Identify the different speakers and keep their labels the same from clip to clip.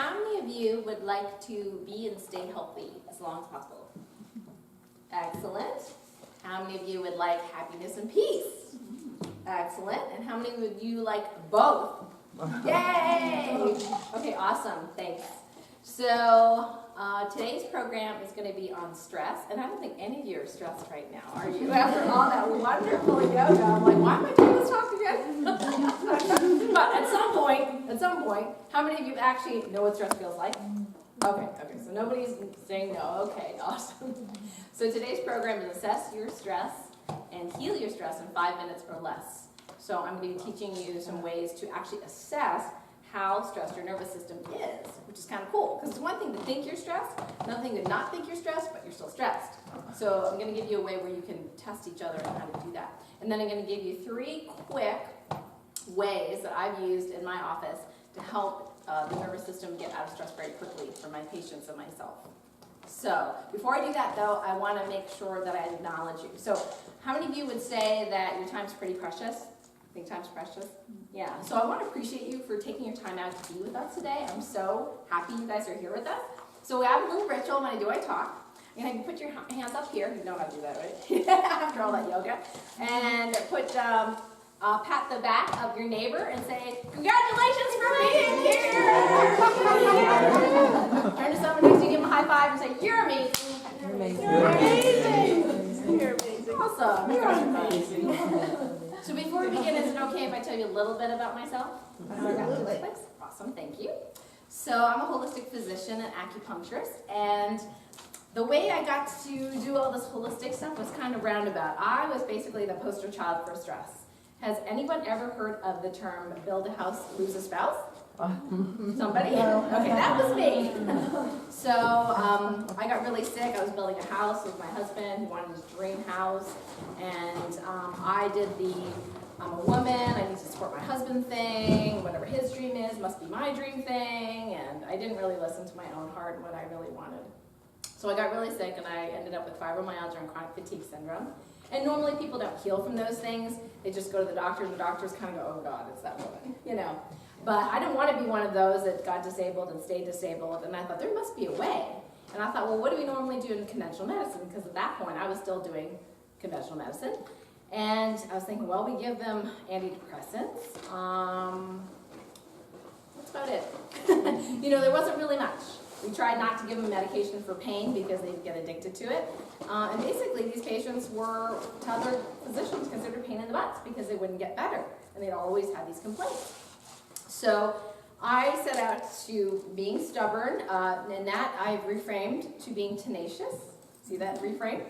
Speaker 1: how many of you would like to be and stay healthy as long as possible? Excellent. How many of you would like happiness and peace? Excellent. And how many would you like both? Yay! Okay, awesome. Thanks. So today's program is going to be on stress, and I don't think any of you are stressed right now, are you? After all that wonderful yoga, I'm like, why am I doing this talk again? But at some point, how many of you actually know what stress feels like? Okay, so nobody's saying no. Okay, awesome. So today's program is assess your stress and heal your stress in 5 minutes or less. So I'm going to be teaching you some ways to actually assess how stressed your nervous system is, which is kind of cool, because it's one thing to think you're stressed, another thing to not think you're stressed, but you're still stressed. So I'm going to give you a way where you can test each other and how to do that. And then I'm going to give you 3 quick ways that I've used in my office to help the nervous system get out of stress very quickly for my patients and myself. So before I do that, though, I want to make sure that I acknowledge you. So how many of you would say that your time's pretty precious? Think time's precious? Yeah. So I want to appreciate you for taking your time out to be with us today. I'm so happy you guys are here with us. So we have a little ritual when I talk. You're going to put your hands up here. You know how to do that, right? After all that yoga. And put pat the back of your neighbor and say, congratulations for being here! Turn to someone next to you, give them a high five and say, you're amazing. You're amazing. You're amazing. You're amazing. Awesome. You're amazing. So before we begin, is it okay if I tell you a little bit about myself? Absolutely. Awesome, thank you. So I'm a holistic physician and acupuncturist, and the way I got to do all this holistic stuff was kind of roundabout. I was basically the poster child for stress. Has anyone ever heard of the term build a house, lose a spouse? Somebody? Okay, that was me. So I got really sick. I was building a house with my husband. He wanted his dream house. And I did the I'm a woman, I need to support my husband thing. Whatever his dream is must be my dream thing. And I didn't really listen to my own heart and what I really wanted. So I got really sick, and I ended up with fibromyalgia and chronic fatigue syndrome. And normally people don't heal from those things. They just go to the doctor, and the doctors kind of go, oh God, it's that woman, you know. But I didn't want to be one of those that got disabled and stayed disabled, and I thought there must be a way. And I thought, well, what do we normally do in conventional medicine? Because at that point, I was still doing conventional medicine. And I was thinking, well, we give them antidepressants. That's about it. You know, there wasn't really much. We tried not to give them medication for pain because they'd get addicted to it. And basically, these patients were, to other physicians, considered pain in the butts because they wouldn't get better. And they'd always have these complaints. So I set out to being stubborn, and that I've reframed to being tenacious. See that reframe?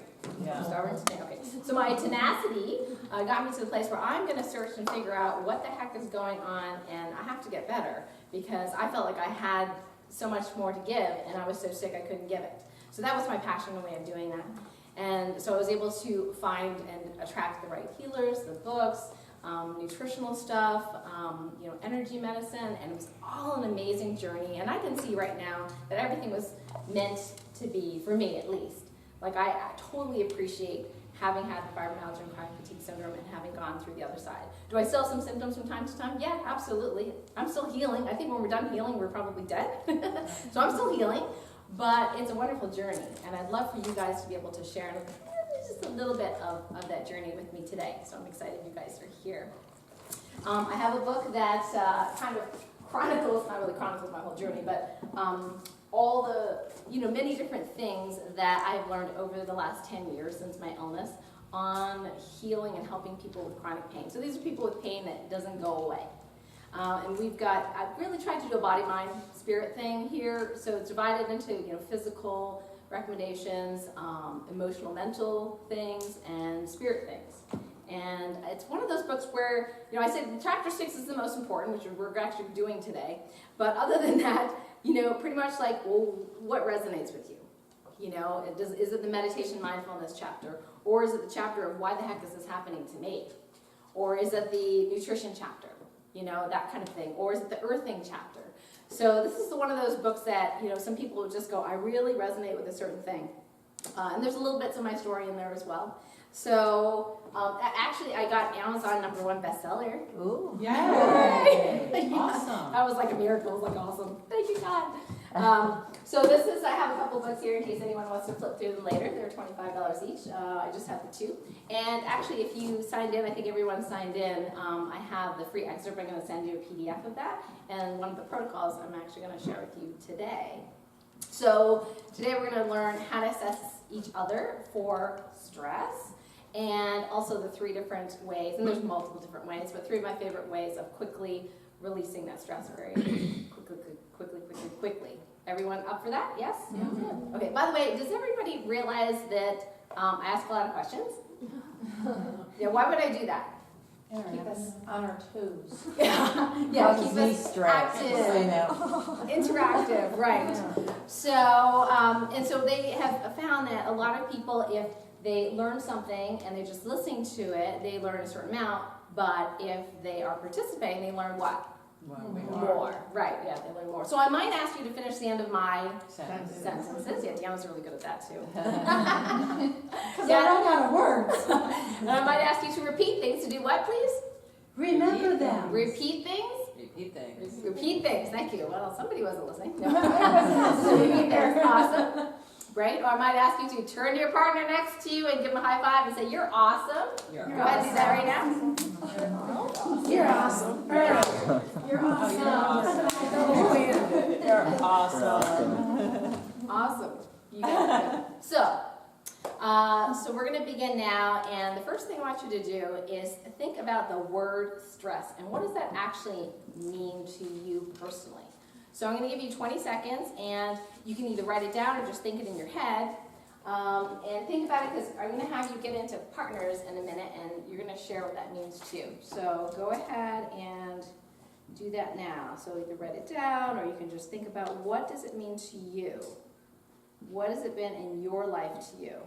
Speaker 1: Yeah. Stubborn, okay. So my tenacity got me to the place where I'm going to search and figure out what the heck is going on, and I have to get better because I felt like I had so much more to give, and I was so sick I couldn't give it. So that was my passion and way of doing that. And so I was able to find and attract the right healers, the books, nutritional stuff, you know, energy medicine, and it was all an amazing journey. And I can see right now that everything was meant to be, for me at least. Like I totally appreciate having had the fibromyalgia and chronic fatigue syndrome and having gone through the other side. Do I still have some symptoms from time to time? Yeah, absolutely. I'm still healing. I think when we're done healing, we're probably dead. So I'm still healing, but it's a wonderful journey, and I'd love for you guys to be able to share just a little bit of that journey with me today. So I'm excited you guys are here. I have a book that kind of chronicles, not really chronicles my whole journey, but all the, you know, many different things that I've learned over the last 10 years since my illness on healing and helping people with chronic pain. So these are people with pain that doesn't go away. And I've really tried to do a body, mind, spirit thing here. So it's divided into, you know, physical recommendations, emotional, mental things, and spirit things. And it's one of those books where, you know, I said chapter 6 is the most important, which we're actually doing today. But other than that, you know, pretty much like, well, what resonates with you? You know, is it the meditation mindfulness chapter? Or is it the chapter of why the heck is this happening to me? Or is it the nutrition chapter? You know, that kind of thing. Or is it the earthing chapter? So this is one of those books that, you know, some people will just go, I really resonate with a certain thing. And there's a little bits of my story in there as well. So actually, I got Amazon #1 bestseller.
Speaker 2: Ooh.
Speaker 3: Yay!
Speaker 1: Yeah.
Speaker 3: Awesome.
Speaker 1: That was like a miracle. It was like awesome. Thank you, God. So this is, I have a couple books here in case anyone wants to flip through them later. They're $25 each. I just have the 2. And actually, if you signed in, I think everyone signed in, I have the free excerpt. I'm going to send you a PDF of that. And one of the protocols I'm actually going to share with you today. So today we're going to learn how to assess each other for stress. And also the 3 different ways, and there's multiple different ways, but 3 of my favorite ways of quickly releasing that stress very quickly. Everyone up for that? Yes? Yeah. Okay, by the way, does everybody realize that I ask a lot of questions? Yeah, why would I do that?
Speaker 3: Keep us on our toes.
Speaker 1: Yeah, keep us active, interactive, right.
Speaker 3: Yeah.
Speaker 1: So, and so they have found that a lot of people, if they learn something and they're just listening to it, they learn a certain amount, but if they are participating, they learn what? More. Right, yeah, they learn more. So I might ask you to finish the end of my sentences. Yeah, Deanna's really good at that too.
Speaker 3: Because I run out of words.
Speaker 1: And I might ask you to repeat things. To do what, please?
Speaker 3: Remember them.
Speaker 1: Repeat things?
Speaker 2: Repeat things.
Speaker 1: Repeat things, thank you. Well, somebody wasn't listening. No.
Speaker 3: Repeat
Speaker 1: That's awesome. Right? Or I might ask you to turn to your partner next to you and give them a high five and say, "You're awesome." Go ahead and do that right now.
Speaker 3: You're awesome. You're awesome.
Speaker 2: You're awesome.
Speaker 1: Awesome. You got it. So we're going to begin now, and the first thing I want you to do is think about the word stress, and what does that actually mean to you personally? So I'm going to give you 20 seconds, and you can either write it down or just think it in your head, and think about it, because I'm going to have you get into partners in a minute, and you're going to share what that means too. So go ahead and do that now. So either write it down, or you can just think about, what does it mean to you? What has it been in your life to you?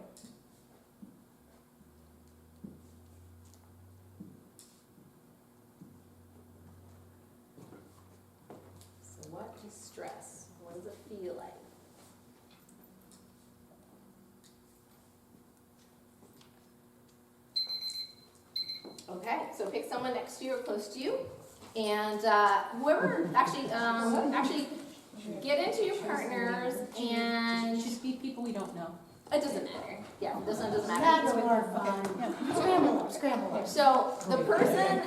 Speaker 1: So what is stress? What does it feel like? Okay, so pick someone next to you or close to you, and whoever actually get into your partners, and
Speaker 3: Should be people we don't know.
Speaker 1: it doesn't matter. Yeah, this one doesn't matter.
Speaker 3: That's more fun. Scramble.
Speaker 1: So the person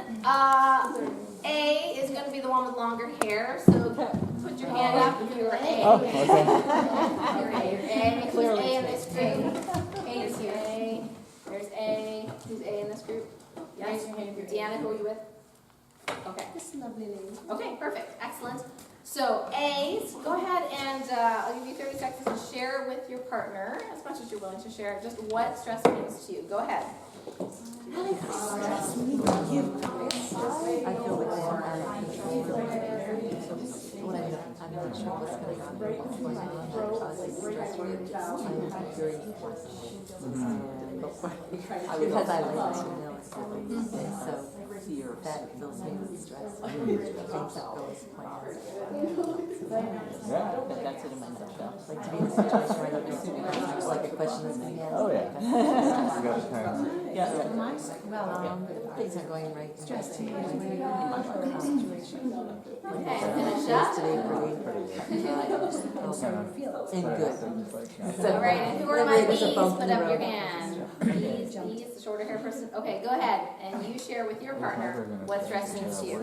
Speaker 1: A is going to be the one with longer hair. So put your hand up if you're A.
Speaker 4: Oh, okay.
Speaker 1: You're A. Who's A in this group? A is here. A. There's A. Who's A in this group? Yes. Deanna, who are you with? Okay.
Speaker 3: This lovely lady.
Speaker 1: Okay, perfect. Excellent. So A's, go ahead and I'll give you 30 seconds to share with your partner, as much as you're willing to share, just what stress means to you. Go ahead.
Speaker 2: I feel like I'm not sure what's going on. Because I like to know it's happening. And so that fills me with stress. Things that goes plans. But that's it in my nutshell. Like to be in a situation where I don't know, it's like a question that's being asked.
Speaker 4: Oh, yeah. You got the time.
Speaker 2: Yeah. Well, things aren't going right. Stress to me.
Speaker 1: Okay, finish up.
Speaker 2: Yesterday, and good. So,
Speaker 1: All right, and who are my B's? Put up your hand. B's, the shorter hair person. Okay, go ahead, and you share with your partner what stress means to you.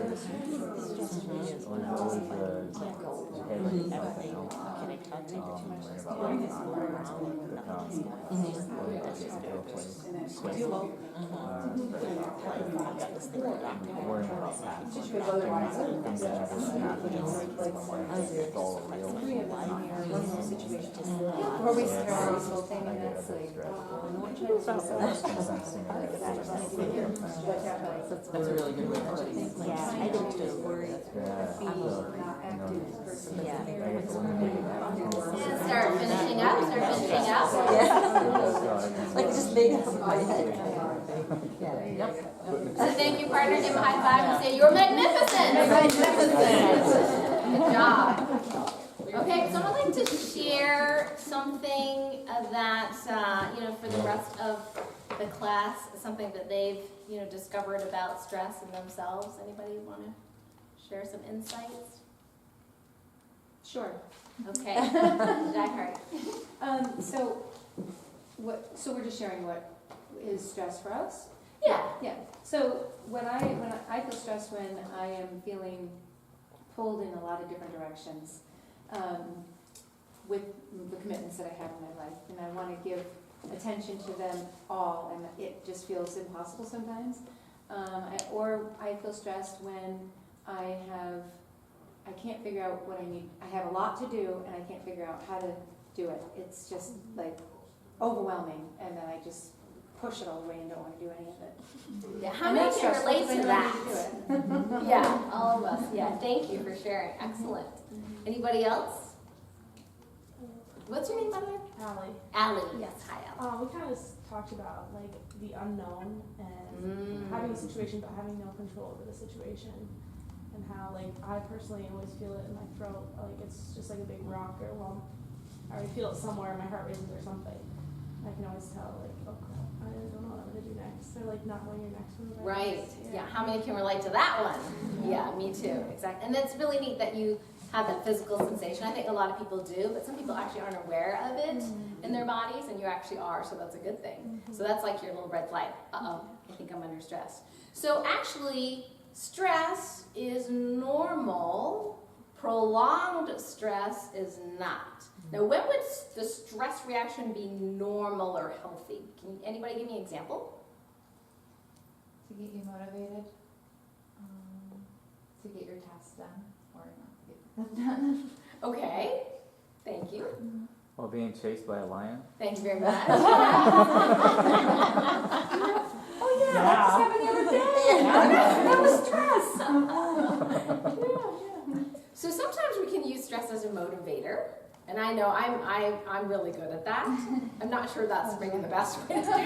Speaker 3: Where we start this whole thing and that's
Speaker 2: That's a really good way to put it.
Speaker 3: yeah, I don't just worry.
Speaker 1: And start finishing up,
Speaker 2: Like just make it from my head.
Speaker 1: So thank you, partner. Give him a high five and say, "You're magnificent." Good job. Okay, so I'd like to share something that, for the rest of the class, something that they've, discovered about stress in themselves? Anybody want to share some insights?
Speaker 3: Sure.
Speaker 1: Okay. Jack Hart.
Speaker 3: So we're just sharing what is stress for us?
Speaker 1: Yeah.
Speaker 3: Yeah. So when I feel stressed when I am feeling pulled in a lot of different directions, with the commitments that I have in my life, and I want to give attention to them all, and it just feels impossible sometimes. Or I feel stressed when I can't figure out what I need. I have a lot to do, and I can't figure out how to do it. It's just like overwhelming, and then I just push it all away and don't want to do any of it.
Speaker 1: Yeah. How many can
Speaker 3: stressful
Speaker 1: relate
Speaker 3: because
Speaker 1: to
Speaker 3: I know I need
Speaker 1: that?
Speaker 3: to do it.
Speaker 1: Yeah, all of us. Yeah. Thank you for sharing. Excellent. Anybody else? What's your name, by the way?
Speaker 5: Allie.
Speaker 1: Allie. Yes. Hi, Allie.
Speaker 5: We kind of talked about like the unknown and having a situation but having no control over the situation, and how like I personally always feel it in my throat, like it's just like a big rock, or well, I already feel it somewhere, my heart races or something. I can always tell like, oh crap, I don't know what I'm gonna do next, or like not knowing your next move.
Speaker 1: Right. Yeah. How many can relate to that one? Yeah, me too. Exactly. And it's really neat that you have that physical sensation. I think a lot of people do, but some people actually aren't aware of it in their bodies, and you actually are, so that's a good thing. So that's like your little red flag. Uh-oh, I think I'm under stress. So actually, stress is normal. Prolonged stress is not. Now, when would the stress reaction be normal or healthy? Can anybody give me an example?
Speaker 6: To get you motivated, to get your tasks done, or not to get them done.
Speaker 1: Okay, thank you.
Speaker 4: While being chased by a lion?
Speaker 1: Thank you very much.
Speaker 3: Oh yeah, that just happened the other day. That was stress.
Speaker 1: So sometimes we can use stress as a motivator, and I know I'm really good at that. I'm not sure that's maybe the best way to do it,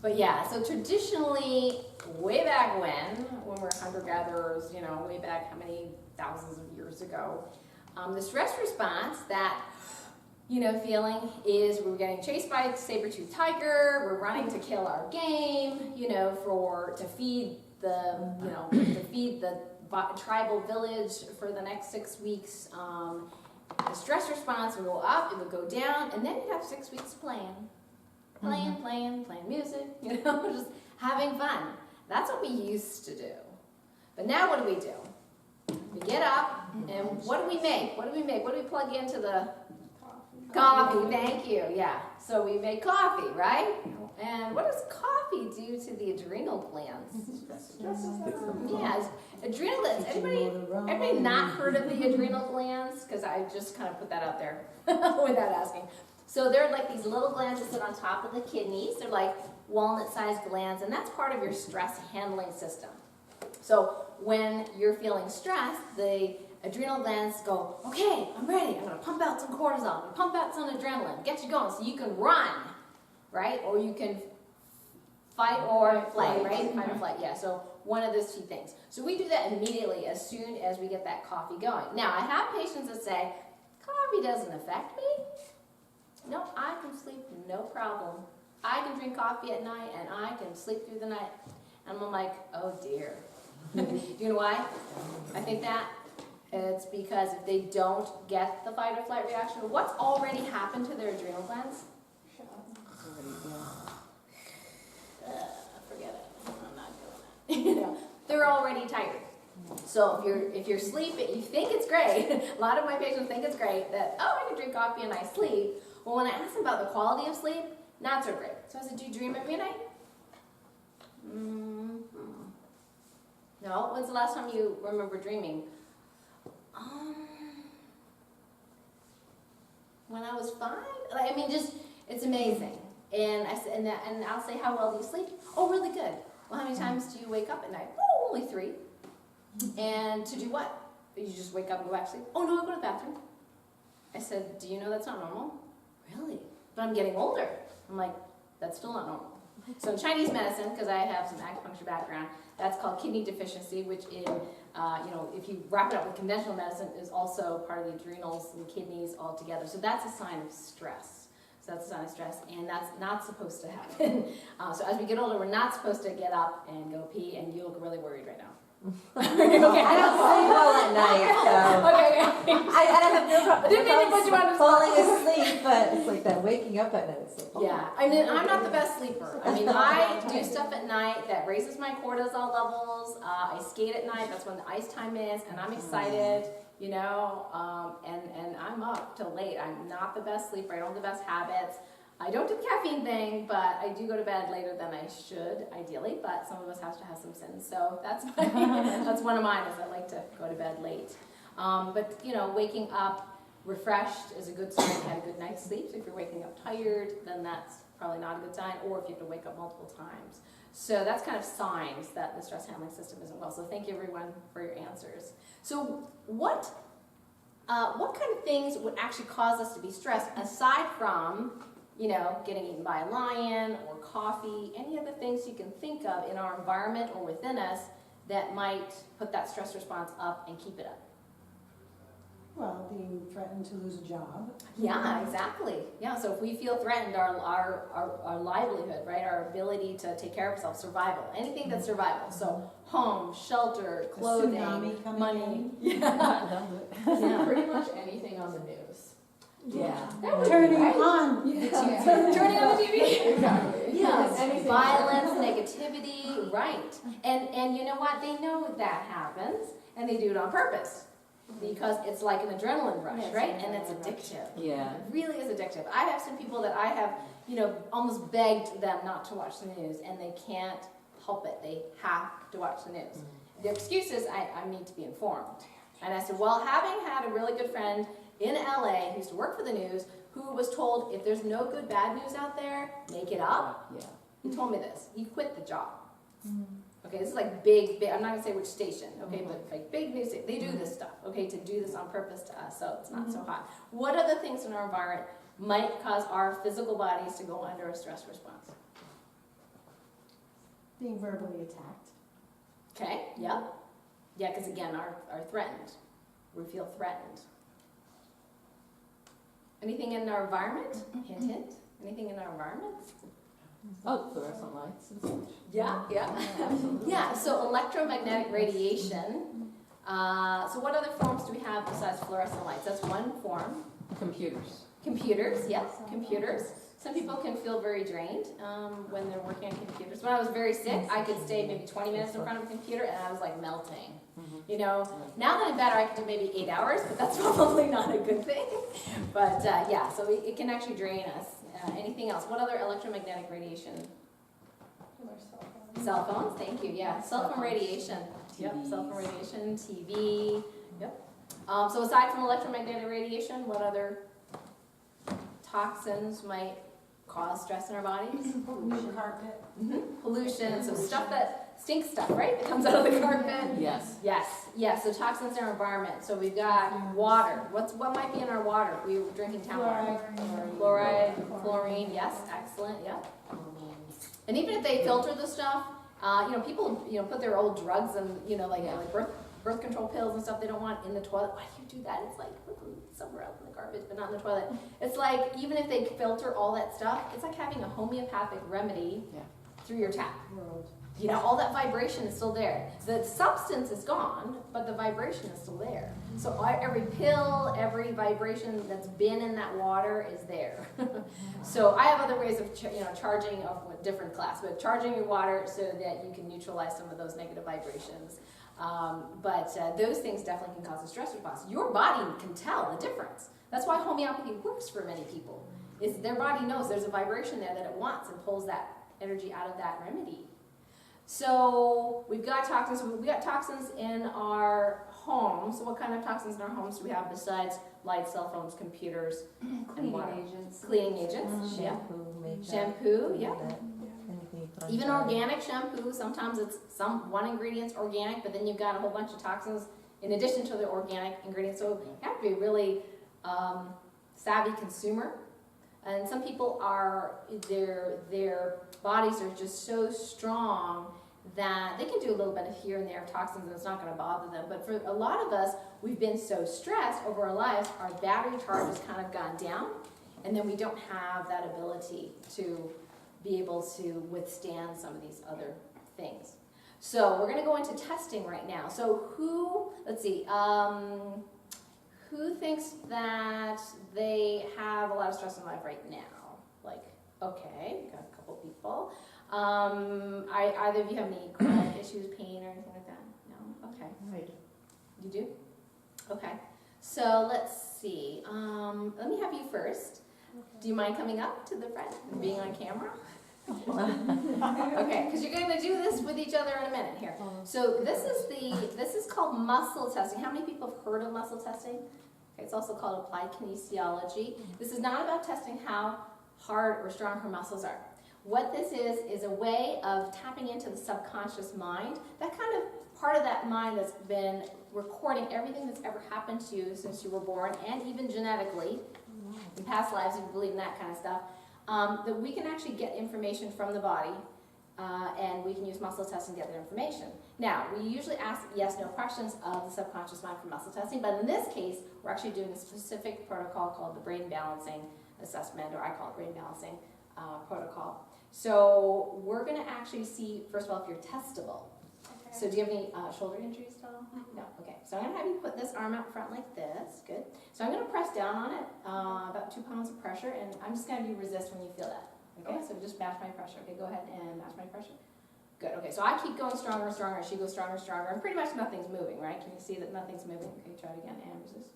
Speaker 1: but yeah. So traditionally, way back when we're hunter-gatherers, way back how many thousands of years ago, the stress response that feeling is we're getting chased by a saber-toothed tiger, we're running to kill our game, to feed the tribal village for the next 6 weeks. The stress response would go up, it would go down, and then you'd have 6 weeks playing music, just having fun. That's what we used to do. But now what do? We get up, and what do we make? What do we plug into the coffee? Thank you. Yeah. So we make coffee, right? And what does coffee do to the adrenal glands? Yes, adrenal glands. Everybody not heard of the adrenal glands? Because I just kind of put that out there without asking. So they're like these little glands that sit on top of the kidneys. They're like walnut-sized glands, and that's part of your stress handling system. So when you're feeling stressed, the adrenal glands go, okay, I'm ready. I'm going to pump out some cortisol. I'm going to pump out some adrenaline. Get you going so you can run, right? Or you can fight or flight, right? Fight or flight, yeah. So one of those two things. So we do that immediately as soon as we get that coffee going. Now, I have patients that say, coffee doesn't affect me. No, I can sleep no problem. I can drink coffee at night and I can sleep through the night. And I'm like, oh dear. Do you know why I think that? It's because if they don't get the fight or flight reaction, what's already happened to their adrenal glands? Forget it. I'm not doing that. They're already tired. So if you're sleeping, you think it's great. A lot of my patients think it's great that, I can drink coffee and I sleep. Well, when I ask them about the quality of sleep, not so great. So I said, do you dream every night? No. When's the last time you remember dreaming? When I was 5. It's amazing. And I said, and I'll say, how well do you sleep? Oh, really good. Well, how many times do you wake up at night? Oh, only 3. And to do what? You just wake up and go back to sleep? Oh no, I go to the bathroom. I said, do you know that's not normal? Really? But I'm getting older. I'm like, that's still not normal. So in Chinese medicine, because I have some acupuncture background, that's called kidney deficiency, which if you wrap it up with conventional medicine, is also part of the adrenals and the kidneys all together. So that's a sign of stress. So that's a sign of stress, and that's not supposed to happen. So as we get older, we're not supposed to get up and go pee, and you look really worried right now.
Speaker 2: I don't sleep well at night, so.
Speaker 1: Okay.
Speaker 2: I have no problem.
Speaker 1: Didn't mean to put you on the spot.
Speaker 2: Falling asleep, but it's like that waking up at night. It's like, oh.
Speaker 1: Yeah, I mean, I'm not the best sleeper. I mean, I do stuff at night that raises my cortisol levels. I skate at night, that's when the ice time is, and I'm excited, you know, and I'm up till late. I'm not the best sleeper, I don't have the best habits. I don't do the caffeine thing, but I do go to bed later than I should, ideally, but some of us have to have some sins, so that's that's one of mine, is I like to go to bed late. But, you know, waking up refreshed is a good sign you had a good night's sleep. So if you're waking up tired, then that's probably not a good sign, or if you have to wake up multiple times. So that's kind of signs that the stress handling system isn't well. So thank you everyone for your answers. So what kind of things would actually cause us to be stressed, aside from, you know, getting eaten by a lion or coffee, any other things you can think of in our environment or within us that might put that stress response up and keep it up?
Speaker 7: Well, being threatened to lose a job.
Speaker 1: Yeah, exactly. Yeah, so if we feel threatened, our livelihood, right, our ability to take care of ourselves, survival, anything that's survival. So home, shelter, clothing,
Speaker 7: tsunami coming
Speaker 1: money.
Speaker 7: in.
Speaker 1: Yeah. Yeah.
Speaker 6: Pretty much anything on the news.
Speaker 2: Yeah.
Speaker 7: Turning
Speaker 1: Right?
Speaker 7: on.
Speaker 1: Turning on the TV.
Speaker 6: Exactly.
Speaker 1: Yes,
Speaker 6: Anything.
Speaker 1: violence, negativity, right. And you know what? They know that happens, and they do it on purpose. Because it's like an adrenaline rush,
Speaker 3: Yes,
Speaker 1: right?
Speaker 3: an
Speaker 1: And it's
Speaker 3: adrenaline rush.
Speaker 1: addictive.
Speaker 2: Yeah.
Speaker 1: It really is addictive. I have some people that I have, you know, almost begged them not to watch the news, and they can't help it. They have to watch the news. The excuse is, I need to be informed. And I said, well, having had a really good friend in LA who used to work for the news, who was told, if there's no good, bad news out there, make it up.
Speaker 2: Yeah.
Speaker 1: He told me this. He quit the job. Okay, this is like big, I'm not gonna say which station, okay, but like big news, they do this stuff, okay, to do this on purpose to us, so it's not so hot. What other things in our environment might cause our physical bodies to go under a stress response?
Speaker 7: Being verbally attacked.
Speaker 1: Okay, yeah. Yeah, because again, are threatened. We feel threatened. Anything in our environment? Hint, hint. Anything in our environment?
Speaker 2: Oh, fluorescent lights and such.
Speaker 1: Yeah, yeah. Yeah, so electromagnetic radiation. So what other forms do we have besides fluorescent lights? That's one form.
Speaker 2: Computers.
Speaker 1: Computers, yes, computers. Some people can feel very drained when they're working on computers. When I was very sick, I could stay maybe 20 minutes in front of a computer and I was like melting. You know, now that I'm better, I can do maybe 8 hours, but that's probably not a good thing. But yeah, so it can actually drain us. Anything else? What other electromagnetic radiation? Cell phones, thank you, yeah. Cell phone radiation. Yep, cell phone radiation, TV, yep. So aside from electromagnetic radiation, what other toxins might cause stress in our bodies?
Speaker 7: New carpet.
Speaker 1: Pollution, so stuff that stinks stuff, right? That comes out of the carpet.
Speaker 2: Yes.
Speaker 1: Yes, so toxins in our environment. So we've got water. What might be in our water if we were drinking town water? Fluoride, chlorine, yes, excellent, yep. And even if they filter the stuff, you know, people, you know, put their old drugs and, you know, like birth control pills and stuff they don't want in the toilet. Why do you do that? It's like, put them somewhere else in the garbage, but not in the toilet. It's like, even if they filter all that stuff, it's like having a homeopathic remedy through your tap. You know, all that vibration is still there. The substance is gone, but the vibration is still there. So every pill, every vibration that's been in that water is there. So I have other ways of charging of a different class, but charging your water so that you can neutralize some of those negative vibrations. But those things definitely can cause a stress response. Your body can tell the difference. That's why homeopathy works for many people. Is their body knows there's a vibration there that it wants and pulls that energy out of that remedy. So we've got toxins. We've got toxins in our homes. So what kind of toxins in our homes do we have besides lights, cell phones, computers, and water?
Speaker 3: Cleaning agents.
Speaker 1: Cleaning agents. Yeah.
Speaker 2: Shampoo, makeup.
Speaker 1: Shampoo. Yeah.
Speaker 2: Anything you put on
Speaker 1: Even
Speaker 2: your body.
Speaker 1: organic shampoo. Sometimes it's one ingredient's organic, but then you've got a whole bunch of toxins in addition to the organic ingredients. So you have to be a really savvy consumer. And some people are, their bodies are just so strong that they can do a little bit of here and there of toxins and it's not going to bother them. But for a lot of us, we've been so stressed over our lives, our battery charge has kind of gone down. And then we don't have that ability to be able to withstand some of these other things. So we're gonna go into testing right now. So let's see, who thinks that they have a lot of stress in life right now? Like, okay, got a couple people. Either of you have any chronic issues, pain, or anything like that? No? Okay.
Speaker 2: Right.
Speaker 1: You do? Okay. So let's see. Let me have you first. Do you mind coming up to the front and being on camera? Okay, because you're going to do this with each other in a minute here. So this is called muscle testing. How many people have heard of muscle testing? Okay, it's also called applied kinesiology. This is not about testing how hard or strong her muscles are. What this is a way of tapping into the subconscious mind, that kind of part of that mind that's been recording everything that's ever happened to you since you were born, and even genetically, in past lives, if you believe in that kind of stuff, that we can actually get information from the body, and we can use muscle testing to get that information. Now, we usually ask yes/no questions of the subconscious mind for muscle testing, but in this case, we're actually doing a specific protocol called the brain balancing assessment, or I call it brain balancing protocol. So we're going to actually see, first of all, if you're testable.
Speaker 5: Okay.
Speaker 1: So do you have any shoulder injuries at all? No? Okay. So I'm going to have you put this arm out front like this. Good. So I'm going to press down on it, about 2 pounds of pressure, and I'm just going to do resist when you feel that. Okay? So just match my pressure. Okay, go ahead and match my pressure. Good. Okay, so I keep going stronger and stronger, she goes stronger and stronger, and pretty much nothing's moving, right? Can you see that nothing's moving? Okay, try it again, and resist.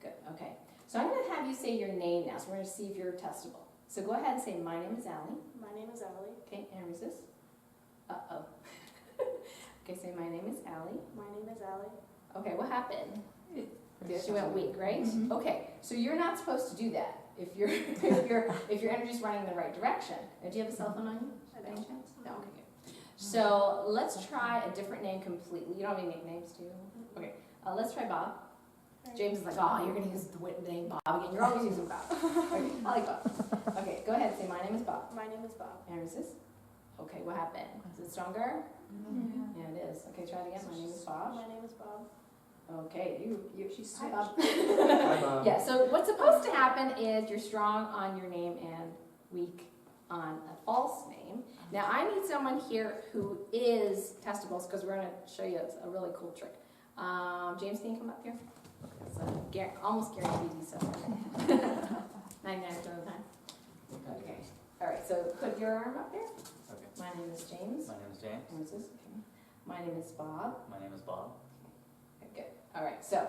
Speaker 1: Good. Okay. So I'm going to have you say your name now, so we're going to see if you're testable. So go ahead and say, my name is Allie.
Speaker 5: My name is Ellie.
Speaker 1: Okay, and resist. Uh-oh. Okay, say, my name is Allie.
Speaker 5: My name is Ellie.
Speaker 1: Okay, what happened? She went weak, right? Okay, so you're not supposed to do that if your energy's running in the right direction. Now, do you have a cell phone on you? By any chance? No. Okay, good. So let's try a different name completely. You don't have any nicknames, do you? Okay, let's try Bob. James is like, oh, you're going to use the name Bob again. You're always using Bob. Okay, I like Bob. Okay, go ahead and say, my name is Bob.
Speaker 5: My name is Bob.
Speaker 1: And resist. Okay, what happened? Is it stronger? Yeah, it is. Okay, try it again. My name is Bob.
Speaker 5: My name is Bob.
Speaker 1: Okay,
Speaker 5: She's
Speaker 1: hi, Bob.
Speaker 4: Hi, Bob.
Speaker 1: Yeah, so what's supposed to happen is you're strong on your name and weak on a false name. Now, I need someone here who is testable, because we're going to show you a really cool trick. James, can you come up here? It's almost guaranteed he's so 99% of the time. Okay. All right, so put your arm up there.
Speaker 4: Okay.
Speaker 1: My name is James.
Speaker 4: My name is James.
Speaker 1: What's this? Okay. My name is Bob.
Speaker 4: My name is Bob.
Speaker 1: Okay, good. All right, so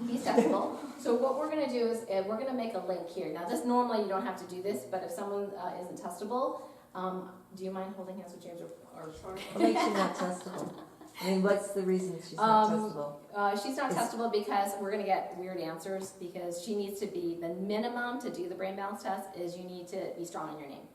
Speaker 1: he's testable. So what we're going to do is we're going to make a link here. Now, this normally you don't have to do this, but if someone isn't testable, do you mind holding hands with James or
Speaker 2: What makes you not testable? I mean, what's the reason she's not testable?
Speaker 1: She's not testable because we're going to get weird answers, because she needs to be, the minimum to do the brain balance test is you need to be strong in your name.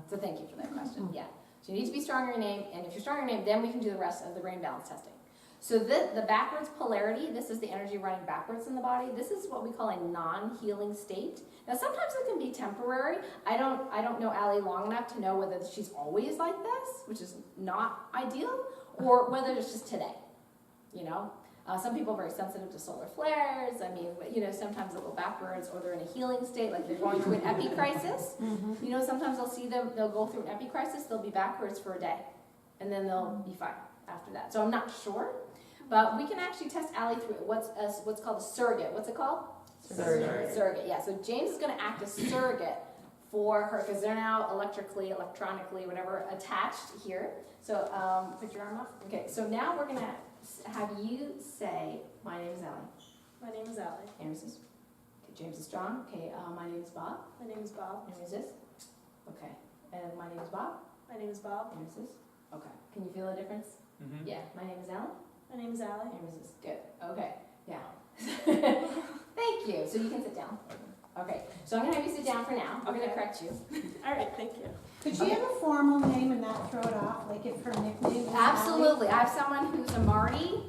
Speaker 1: So thank you for that question. Yeah. So you need to be strong in your name, and if you're strong in your name, then we can do the rest of the brain balance testing. So the backwards polarity, this is the energy running backwards in the body. This is what we call a non-healing state. Now sometimes it can be temporary. I don't know Allie long enough to know whether she's always like this, which is not ideal, or whether it's just today, you know. Some people are very sensitive to solar flares. I mean, you know, sometimes they'll go backwards, or they're in a healing state, like they're going through an epicrisis. You know, sometimes they'll go through an epicrisis, they'll be backwards for a day, and then they'll be fine after that. So I'm not sure, but we can actually test Allie through what's called a surrogate. What's it called? Surrogate, yeah. So James is going to act as surrogate for her, because they're now electronically, whatever, attached here. So put your arm up. Okay, so now we're going to have you say, my name is Allie.
Speaker 5: My name is Allie.
Speaker 1: And resist. Okay, James is strong. Okay, my name is Bob.
Speaker 5: My name is Bob.
Speaker 1: And resist. Okay, and my name is Bob.
Speaker 5: My name is Bob.
Speaker 1: And resist. Okay, can you feel a difference?
Speaker 4: Mm-hmm.
Speaker 1: Yeah, my name is Allie.
Speaker 5: My name is Allie.
Speaker 1: And resist. Good. Okay, yeah. Thank you. So you can sit down. Okay, so I'm going to have you sit down for now. I'm going to correct you.
Speaker 5: All right, thank you.
Speaker 7: Could she have a formal name and not throw it off, like if her nickname was
Speaker 1: Absolutely. I have someone who's a Marty,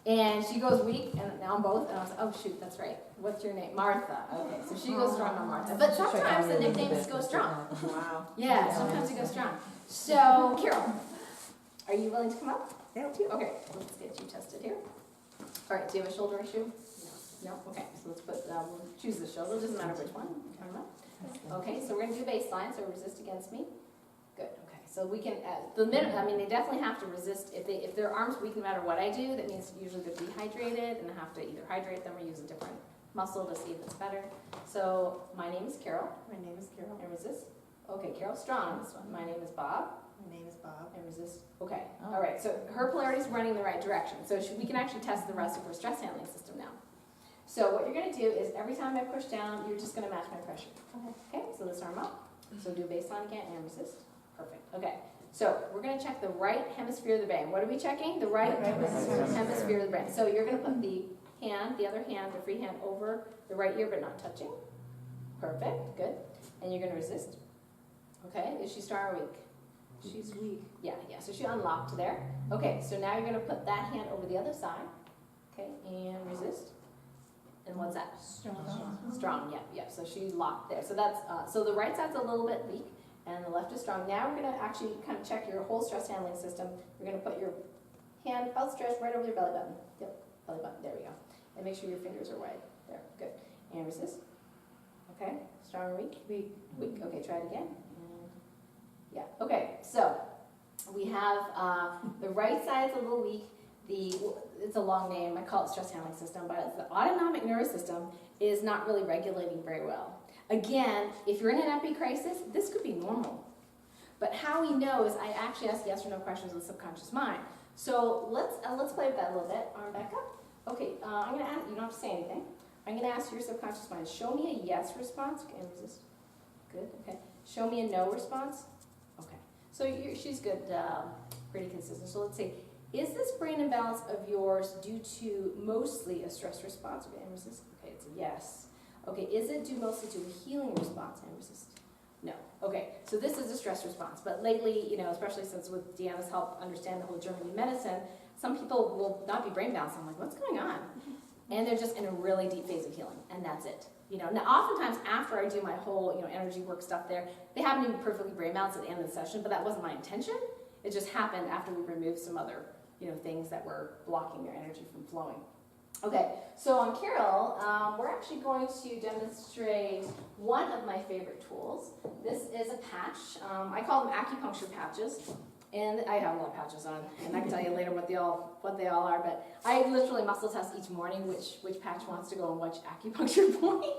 Speaker 1: and she goes weak, and now I'm both, and I was like, oh shoot, that's right. What's your name? Martha. Okay, so she goes strong on Martha. But sometimes the nicknames go strong.
Speaker 2: Wow.
Speaker 1: Yeah, sometimes it goes strong. So, Carol, are you willing to come up?
Speaker 2: Yeah.
Speaker 1: Okay, let's get you tested here. All right, do you have a shoulder issue? No? Okay, so let's put, we'll choose the shoulder, doesn't matter which one. Come on. Okay, so we're gonna do baseline, so resist against me. Good, okay, so we can, the minute, I mean, they definitely have to resist, if their arms weak no matter what I do, that means usually they're dehydrated, and I have to either hydrate them or use a different muscle to see if it's better. So, my name is Carol.
Speaker 8: My name is Carol.
Speaker 1: And resist. Okay, Carol, strong on this one. My name is Bob.
Speaker 8: My name is Bob.
Speaker 1: And resist. Okay,
Speaker 2: Oh.
Speaker 1: all right, so her polarity is running in the right direction. So we can actually test the rest of her stress handling system now. So what you're gonna do is every time I push down, you're just gonna match my pressure. Okay, so this arm up. So do baseline again and resist. Perfect, okay. So we're gonna check the right hemisphere of the brain. What are we checking? The right hemisphere of the brain. So you're gonna put the hand, the other hand, the free hand over the right ear but not touching. Perfect, good. And you're gonna resist. Okay, is she strong or weak?
Speaker 2: She's weak.
Speaker 1: Yeah, so she unlocked there. Okay, so now you're gonna put that hand over the other side. Okay, and resist. And what's that? Strong, yeah, so she locked there. So that's, so the right side's a little bit weak and the left is strong. Now we're gonna actually kind of check your whole stress handling system. You're gonna put your hand outstretched right over your belly button. Yep, belly button, there we go. And make sure your fingers are wide. There, good. And resist. Okay, strong or weak? Weak. Weak, okay, try it again. And yeah, okay, so we have the right side's a little weak. It's a long name, I call it stress handling system, but the autonomic nervous system is not really regulating very well. Again, if you're in an epi crisis, this could be normal. But how we know is I actually ask yes or no questions of the subconscious mind. So let's play with that a little bit. Arm back up. Okay, I'm gonna ask, you don't have to say anything. I'm gonna ask your subconscious mind, show me a yes response. Okay, and resist. Good, okay. Show me a no response. Okay, so she's good, pretty consistent. So let's see. Is this brain imbalance of yours due to mostly a stress response? Okay, and resist. Okay, it's a yes. Okay, is it due mostly to a healing response? And resist. No. Okay, so this is a stress response. But lately, especially since with Deanna's help understand the whole German medicine, some people will not be brain balanced. I'm like, what's going on? And they're just in a really deep phase of healing, and that's it. Now oftentimes after I do my whole, energy work stuff there, they happen to be perfectly brain balanced at the end of the session, but that wasn't my intention. It just happened after we removed some other things that were blocking their energy from flowing. Okay, so on Carol, we're actually going to demonstrate one of my favorite tools. This is a patch. I call them acupuncture patches, and I have a lot of patches on, and I can tell you later what they all are. But I literally muscle test each morning which patch wants to go on which acupuncture point.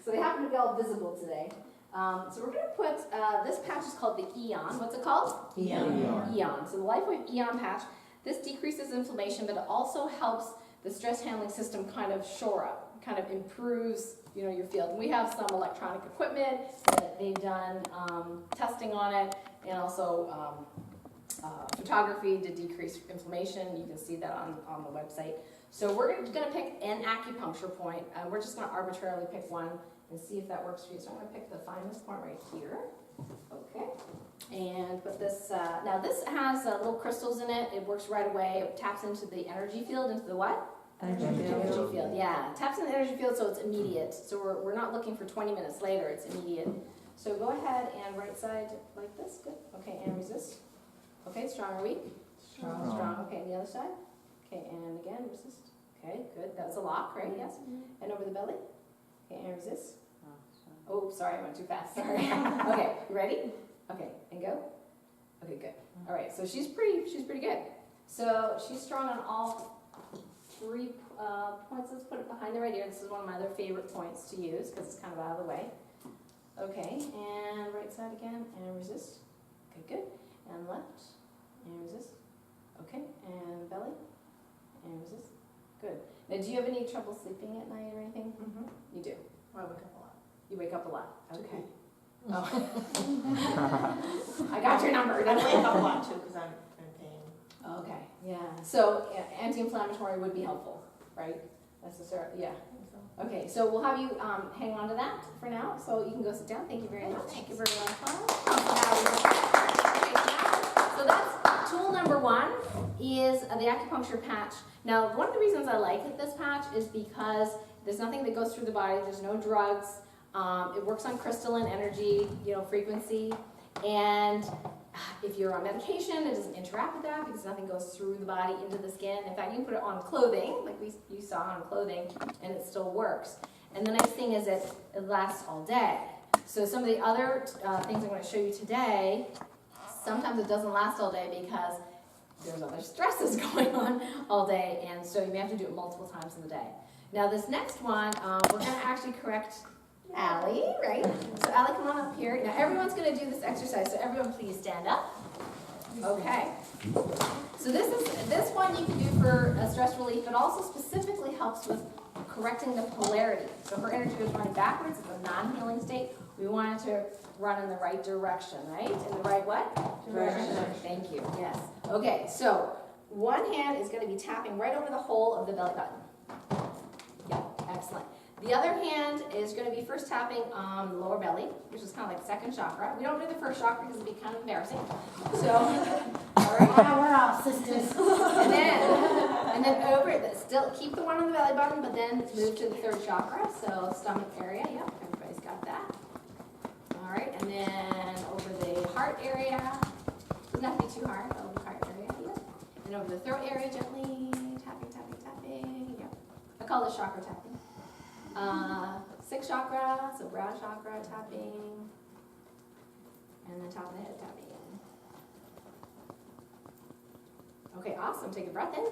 Speaker 1: So they happen to be all visible today. So we're going to put, this patch is called the Eon. What's it called? Eon. So the LifeWave Eon patch, this decreases inflammation, but it also helps the stress handling system kind of shore up, kind of improves, your field. And we have some electronic equipment that they've done testing on it, and also photography to decrease inflammation. You can see that on the website. So we're going to pick an acupuncture point. We're just going to arbitrarily pick one and see if that works for you. So I'm going to pick the finest point right here. Okay. And put this, now this has little crystals in it. It works right away. It taps into the energy field, into the what? Energy field, yeah. It taps in the energy field, so it's immediate. So we're not looking for 20 minutes later. It's immediate. So go ahead and right side like this. Good. Okay, and resist. Okay, strong or weak? Strong. Okay, and the other side? Okay, and again, resist. Okay, good. That was a lock, right? Yes. And over the belly? Okay, and resist. Oh, sorry, I went too fast. Sorry. Okay, you ready? Okay, and go. Okay, good. All right, so she's pretty good. So she's strong on all 3 points. Let's put it behind the right ear. This is one of my other favorite points to use because it's kind of out of the way. Okay, and right side again, and resist. Okay, good. And left, and resist. Okay, and belly, and resist. Good. Now, do you have any trouble sleeping at night or anything?
Speaker 8: Mm-hmm.
Speaker 1: You do.
Speaker 8: Well, I wake up a lot.
Speaker 1: You wake up a lot. Okay. Oh. I got your number.
Speaker 8: I wake up a lot too because I'm in pain.
Speaker 1: Okay. Yeah. So anti-inflammatory would be helpful, right? Necessarily. Yeah. Okay. So we'll have you hang on to that for now. So you can go sit down. Thank you very much. Thank you very much. So that's tool number 1 is the acupuncture patch. Now, one of the reasons I like this patch is because there's nothing that goes through the body. There's no drugs. It works on crystalline energy, frequency, And if you're on medication, it doesn't interact with that because nothing goes through the body into the skin. In fact, you can put it on clothing, like you saw on clothing, and it still works. And the nice thing is it lasts all day. So some of the other things I'm going to show you today, sometimes it doesn't last all day because there's other stresses going on all day, and so you may have to do it multiple times in the day. Now this next one, we're going to actually correct Allie, right? So Allie, come on up here. Now everyone's going to do this exercise, so everyone please stand up. Okay. So this one you can do for stress relief, but also specifically helps with correcting the polarity. So if her energy was running backwards, it's a non-healing state. We want it to run in the right direction, right? In the right what? Direction. Thank you. Yes. Okay, so one hand is going to be tapping right over the hole of the belly button. Yeah, excellent. The other hand is going to be first tapping on the lower belly, which is kind of like second chakra. We don't do the first chakra because it'd be kind of embarrassing. So, all right.
Speaker 7: Yeah, we're off, sisters.
Speaker 1: And then over, still keep the one on the belly button, but then move to the third chakra, so stomach area. Yep, everybody's got that. All right, and then over the heart area. Doesn't have to be too hard. Over the heart area. Yep. And over the throat area, gently tapping, tapping, tapping. Yep. I call this chakra tapping. Sixth chakra, so brow chakra tapping, and then top of the head tapping. Okay, awesome. Take a breath in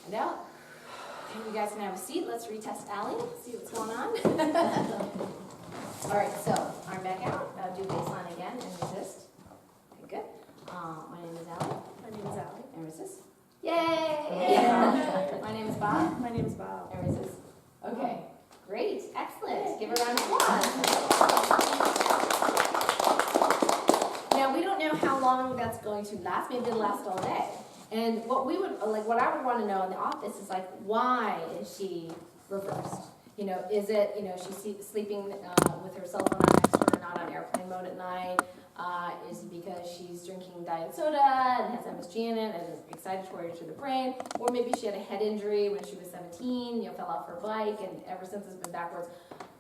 Speaker 1: and out. And you guys can have a seat. Let's retest Allie, see what's going on. All right, so arm back out. Do baseline again and resist. Okay, good. My name is Allie.
Speaker 8: My name is Allie.
Speaker 1: And resist. Yay! My name is Bob.
Speaker 8: My name is Bob.
Speaker 1: And resist. Okay, great, excellent. Give her a round of applause. Now we don't know how long that's going to last. Maybe it'll last all day. And what I would want to know in the office is like, why is she reversed? You know, is it, you know, she's sleeping with her cell phone on next to her, not on airplane mode at night? Is it because she's drinking diet soda and has MSG in it and is excitatory to the brain? Or maybe she had a head injury when she was 17, fell off her bike, and ever since it's been backwards.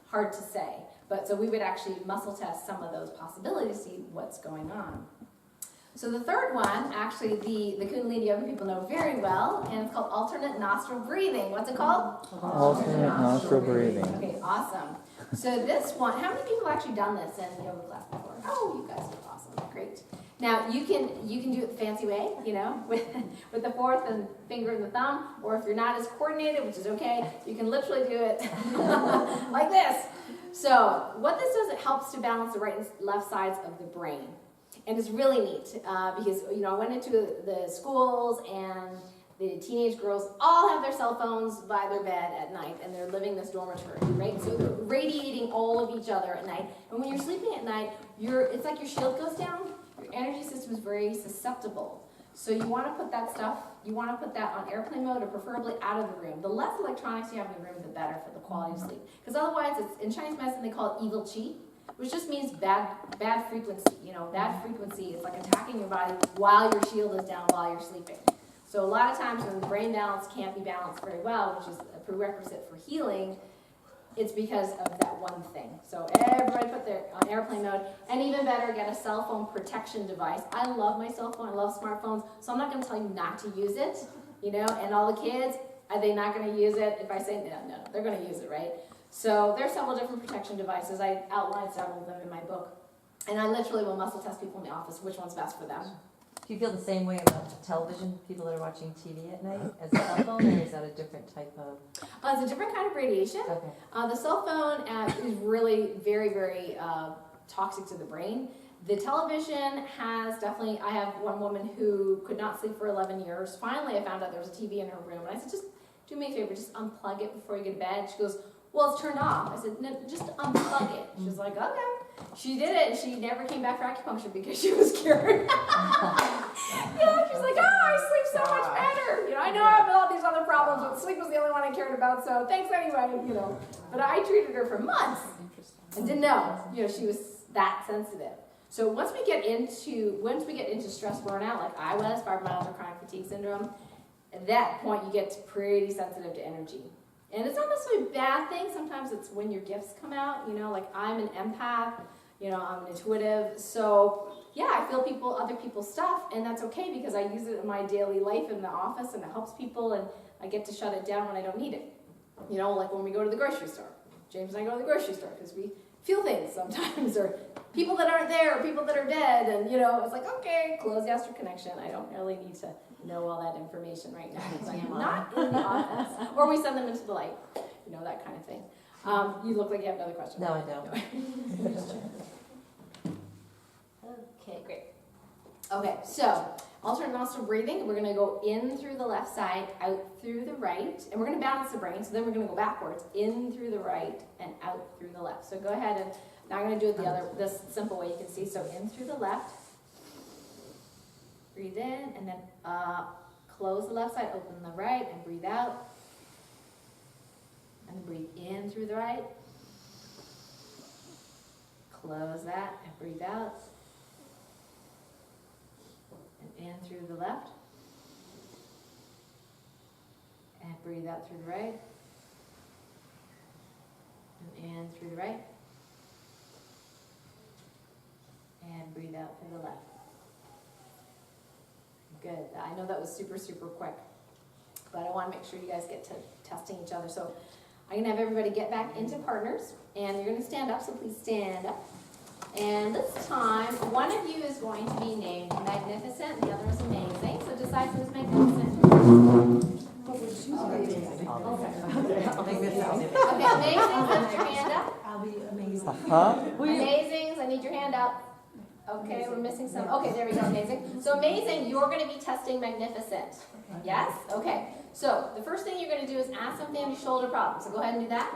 Speaker 1: Hard to say. But so we would actually muscle test some of those possibilities to see what's going on. So the third one, actually the Kundalini yoga people know very well, and it's called alternate nostril breathing. What's it called?
Speaker 4: Alternate nostril breathing.
Speaker 1: Okay, awesome. So this one, how many people have actually done this in yoga class before? Oh, you guys are awesome. Great. Now you can do it the fancy way, with the fourth and finger and the thumb, or if you're not as coordinated, which is okay, you can literally do it like this. So what this does, it helps to balance the right and left sides of the brain. And it's really neat because, I went into the schools and the teenage girls all have their cell phones by their bed at night and they're living this dormitory, right? So they're radiating all of each other at night. And when you're sleeping at night, it's like your shield goes down. Your energy system is very susceptible. So you want to put that on airplane mode or preferably out of the room. The less electronics you have in the room, the better for the quality of sleep. Because otherwise, in Chinese medicine, they call it evil qi, which just means bad frequency. Bad frequency is like attacking your body while your shield is down while you're sleeping. So a lot of times when the brain balance can't be balanced very well, which is a prerequisite for healing, it's because of that one thing. So everybody put their on airplane mode, and even better, get a cell phone protection device. I love my cell phone. I love smartphones, so I'm not going to tell you not to use it. And all the kids, are they not going to use it? If I say no, they're going to use it, right? So there's several different protection devices. I outlined several of them in my book, and I literally will muscle test people in the office which one's best for them.
Speaker 2: Do you feel the same way about television, people that are watching TV at night, as a cell phone, or is that a different type of?
Speaker 1: It's a different kind of radiation.
Speaker 2: Okay.
Speaker 1: The cell phone is really very, very toxic to the brain. The television has definitely, I have one woman who could not sleep for 11 years. Finally, I found out there was a TV in her room, and I said, just do me a favor, just unplug it before you go to bed. She goes, well, it's turned off. I said, no, just unplug it. She was like, okay. She did it, and she never came back for acupuncture because she was cured. She's like, I sleep so much better. I know I have all these other problems, but sleep was the only one I cared about, so thanks anyway, But I treated her for months and didn't know, she was that sensitive. So once we get into stress burnout, like I was, fibromyalgia, chronic fatigue syndrome, at that point you get pretty sensitive to energy. And it's not necessarily a bad thing. Sometimes it's when your gifts come out, like I'm an empath. I'm intuitive. So yeah, I feel other people's stuff, and that's okay because I use it in my daily life in the office, and it helps people, and I get to shut it down when I don't need it. Like when we go to the grocery store. James and I go to the grocery store because we feel things sometimes, or people that aren't there, or people that are dead, and it's like, okay, close the astral connection. I don't really need to know all that information right now because I am not in the office. Or we send them into the light, that kind of thing. You look like you have another question.
Speaker 2: No, I don't.
Speaker 1: Okay, great. Okay, so alternate nostril breathing. We're going to go in through the left side, out through the right, and we're going to balance the brain. So then we're going to go backwards, in through the right and out through the left. So go ahead, and now I'm going to do it this simple way you can see. So in through the left, breathe in, and then close the left side, open the right, and breathe out. And then breathe in through the right. Close that and breathe out. And in through the left. And breathe out through the right. And in through the right. And breathe out through the left. Good. I know that was super, super quick. But I want to make sure you guys get to testing each other. So I'm going to have everybody get back into partners. And you're going to stand up, so please stand up. And this time, one of you is going to be named Magnificent, and the other is Amazing. So decide who's Magnificent. Okay, Amazing, lift your hand up.
Speaker 7: I'll be amazing.
Speaker 1: Amazings, I need your hand up. Okay, we're missing some. Okay, there we go, Amazing. So Amazing, you're going to be testing Magnificent. Yes? Okay. So the first thing you're going to do is ask them if they have any shoulder problems. So go ahead and do that.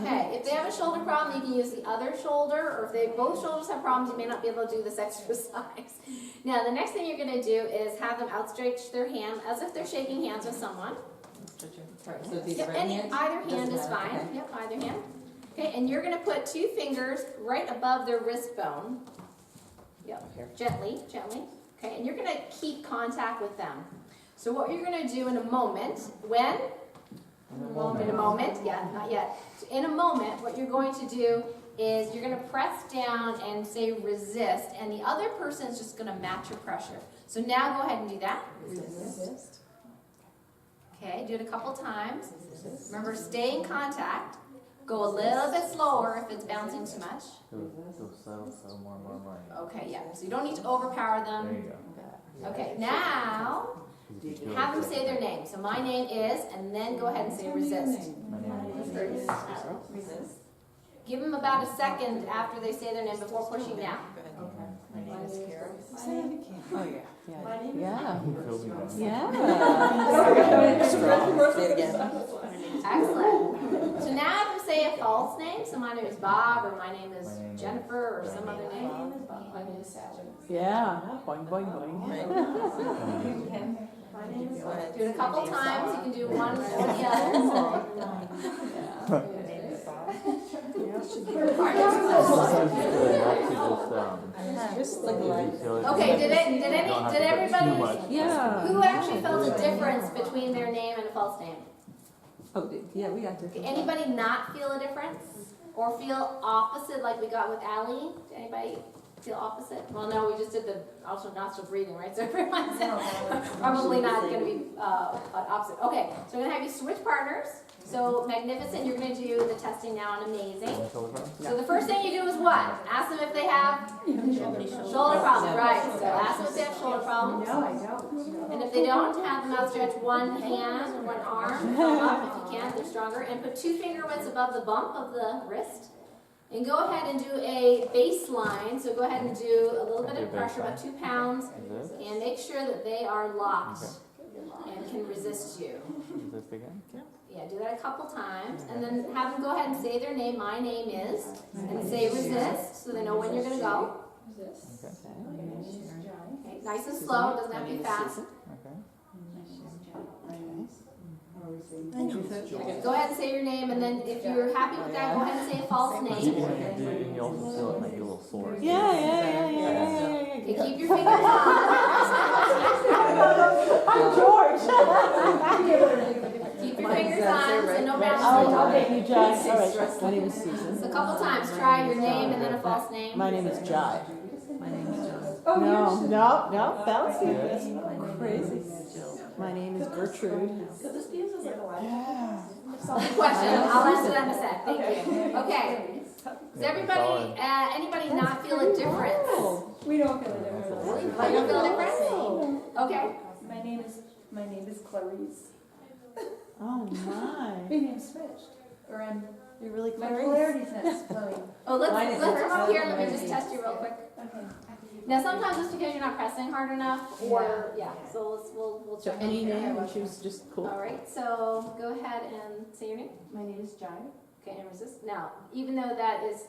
Speaker 1: Okay. If they have a shoulder problem, you can use the other shoulder, or if both shoulders have problems, you may not be able to do this exercise. Now, the next thing you're going to do is have them outstretch their hand as if they're shaking hands with someone.
Speaker 2: So these
Speaker 1: Yep,
Speaker 2: right hands?
Speaker 1: either hand is fine.
Speaker 2: Okay.
Speaker 1: Yep, either hand. Okay, and you're going to put 2 fingers right above their wrist bone. Yep, gently. Okay, and you're going to keep contact with them. So what you're going to do in a moment, when? In a moment, yeah, not yet. So in a moment, what you're going to do is you're going to press down and say resist, and the other person is just going to match your pressure. So now go ahead and do that. Resist. Okay, do it a couple times. Remember, stay in contact. Go a little bit slower if it's bouncing too much.
Speaker 4: So more.
Speaker 1: Okay, yeah. So you don't need to overpower them.
Speaker 4: There you go.
Speaker 1: Okay, now have them say their name. So my name is, and then go ahead and say resist.
Speaker 4: My name is
Speaker 1: Resist. Give them about a second after they say their name before pushing down.
Speaker 8: My name is Carol.
Speaker 2: Oh, yeah.
Speaker 8: My name is
Speaker 2: Yeah.
Speaker 4: Yeah.
Speaker 2: Say it again.
Speaker 1: Excellent. So now have them say a false name. So my name is Bob, or my name is Jennifer, or some other name.
Speaker 8: My name is Sally.
Speaker 9: Yeah. Boing, boing, boing.
Speaker 8: My name is
Speaker 2: Go ahead.
Speaker 1: Do it a couple times. You can do one or the other. Okay, did everybody,
Speaker 9: Yeah.
Speaker 1: who actually felt a difference between their name and a false name?
Speaker 2: Oh, yeah, we got this.
Speaker 1: Did anybody not feel a difference? Or feel opposite like we got with Allie? Did anybody feel opposite? Well, no, we just did the alternate nostril breathing, right? So everyone's probably not going to be opposite. Okay, so I'm going to have you switch partners. So Magnificent, you're going to do the testing now on Amazing. So the first thing you do is what? Ask them if they have shoulder problems, right? So ask them if they have shoulder problems.
Speaker 8: No, I don't.
Speaker 1: And if they don't, have them outstretch one hand or one arm, thumb up if you can, they're stronger, and put 2 finger widths above the bump of the wrist. And go ahead and do a baseline. So go ahead and do a little bit of pressure, about 2 pounds, and make sure that they are locked and can resist you.
Speaker 4: Resist again?
Speaker 1: Yeah, do that a couple times, and then have them go ahead and say their name. My name is, and say resist, so they know when you're going to go.
Speaker 4: Okay.
Speaker 1: Okay, nice and slow, it doesn't have to be fast.
Speaker 4: Okay.
Speaker 1: Go ahead and say your name, and then if you're happy with that, go ahead and say a false name.
Speaker 4: And you also feel it like a little sore.
Speaker 9: Yeah.
Speaker 1: Okay, keep your fingers on.
Speaker 9: I'm George.
Speaker 1: Keep your fingers on, so no
Speaker 9: Oh,
Speaker 1: boundaries.
Speaker 9: okay, you Jai. All right, my name is
Speaker 1: So
Speaker 9: Susan.
Speaker 1: a couple times, try your name and then a false name.
Speaker 9: My name is Jai.
Speaker 2: My name is John.
Speaker 9: No, bouncy.
Speaker 4: Yeah.
Speaker 9: That's
Speaker 2: My name
Speaker 9: crazy.
Speaker 2: is Jill.
Speaker 9: My name is Gertrude.
Speaker 5: Could this be used as like a live?
Speaker 1: Good question, I'll answer that in a sec, thank you. Okay, does everybody, anybody not feel a difference?
Speaker 3: We don't feel a difference.
Speaker 1: You don't feel a difference? Okay,
Speaker 6: My name is Clarice.
Speaker 9: Oh my.
Speaker 3: Your name's switched.
Speaker 6: Or
Speaker 9: You're really
Speaker 6: my
Speaker 9: Clarice.
Speaker 6: polarity's not flowing.
Speaker 1: oh,
Speaker 2: Mine
Speaker 1: let's
Speaker 2: is
Speaker 1: come up
Speaker 2: different.
Speaker 1: here, let me just test you real quick.
Speaker 6: Okay.
Speaker 1: Now, sometimes it's because you're not pressing hard enough, or, yeah, so we'll
Speaker 9: So
Speaker 1: check.
Speaker 9: any
Speaker 1: in here.
Speaker 9: name you choose, just cool.
Speaker 1: All right, so go ahead and say your name.
Speaker 3: My name is Jai.
Speaker 1: Okay, and resist. Now, even though that is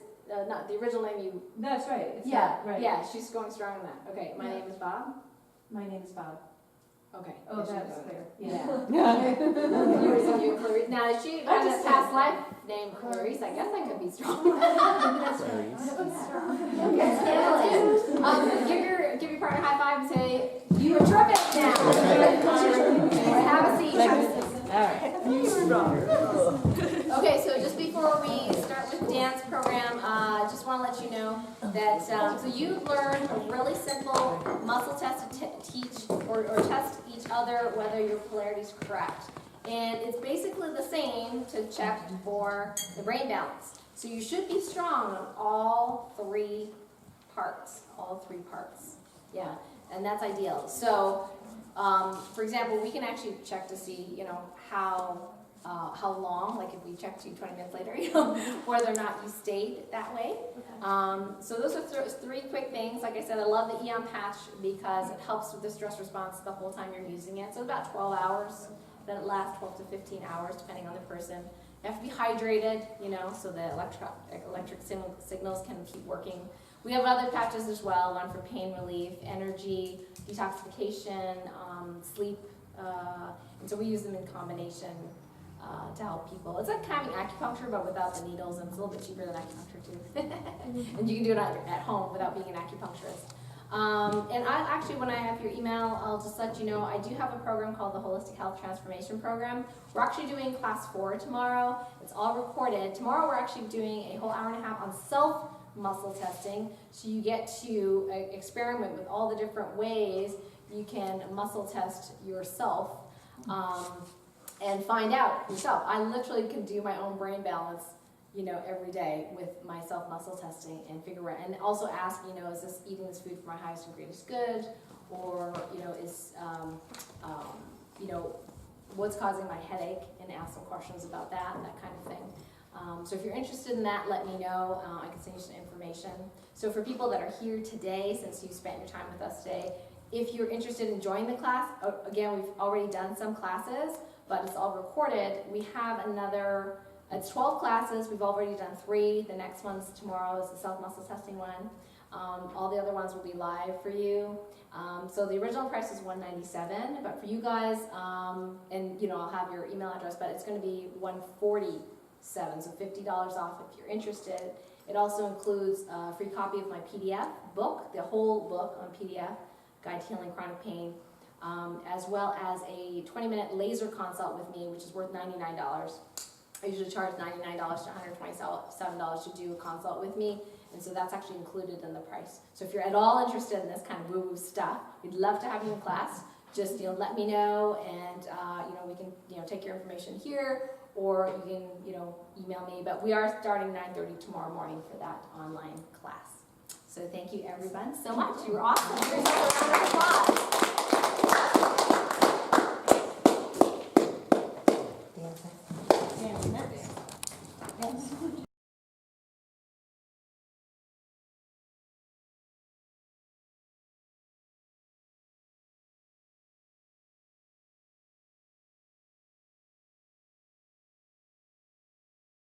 Speaker 1: not the original name, you,
Speaker 3: That's right. It's
Speaker 1: yeah,
Speaker 3: not, right.
Speaker 1: yeah, she's going strong on that. Okay, my name is Bob.
Speaker 3: My name is Bob.
Speaker 1: Okay.
Speaker 3: Oh,
Speaker 1: yeah, she's
Speaker 3: that's
Speaker 1: got it.
Speaker 3: clear.
Speaker 1: Yeah. Yours and you, Clarice. Now, if she had a past life name Clarice, I guess I could be strong.
Speaker 4: Clarice.
Speaker 1: Give your partner a high five and say, you are terrific now. Have a seat. Have a seat.
Speaker 9: All right.
Speaker 1: Okay, so just before we start with Dan's program, just want to let you know that, so you learned a really simple muscle test to teach or test each other whether your polarity is correct. And it's basically the same to check for the brain balance. So you should be strong on all three parts, Yeah, and that's ideal. So, for example, we can actually check to see, how long, like if we checked you 20 minutes later, whether or not you stayed that way. So those are three quick things. Like I said, I love the Eon patch because it helps with the stress response the whole time you're using it. So about 12 hours, that it lasts 12 to 15 hours depending on the person. You have to be hydrated, so the electric signals can keep working. We have other patches as well, one for pain relief, energy, detoxification, sleep, and so we use them in combination to help people. It's like having acupuncture, but without the needles, and it's a little bit cheaper than acupuncture too. And you can do it at home without being an acupuncturist. And I actually, when I have your email, I'll just let you know, I do have a program called the Holistic Health Transformation Program. We're actually doing class 4 tomorrow. It's all recorded. Tomorrow we're actually doing a whole hour and a half on self-muscle testing. So you get to experiment with all the different ways you can muscle test yourself. And find out yourself. I literally can do my own brain balance, every day with my self-muscle testing and figure out, and also ask, is this eating this food for my highest and greatest good, or, is, what's causing my headache, and ask some questions about that kind of thing. So if you're interested in that, let me know. I can send you some information. So for people that are here today, since you spent your time with us today, if you're interested in joining the class, again, we've already done some classes, but it's all recorded. We have another, it's 12 classes. We've already done 3. The next one's tomorrow is the self-muscle testing one. All the other ones will be live for you. So the original price is $197, but for you guys, and I'll have your email address, but it's going to be $147, so $50 off if you're interested. It also includes a free copy of my PDF book, the whole book on PDF, Guide to Healing Chronic Pain. As well as a 20-minute laser consult with me, which is worth $99. I usually charge $99 to $127 to do a consult with me, and so that's actually included in the price. So if you're at all interested in this kind of woo-woo stuff, we'd love to have you in class. Just let me know, and we can take your information here, or you can email me. But we are starting 9:30 tomorrow morning for that online class. So thank you everyone so much. You were awesome. Give yourself a round of applause.
Speaker 2: Dan,
Speaker 5: Yeah,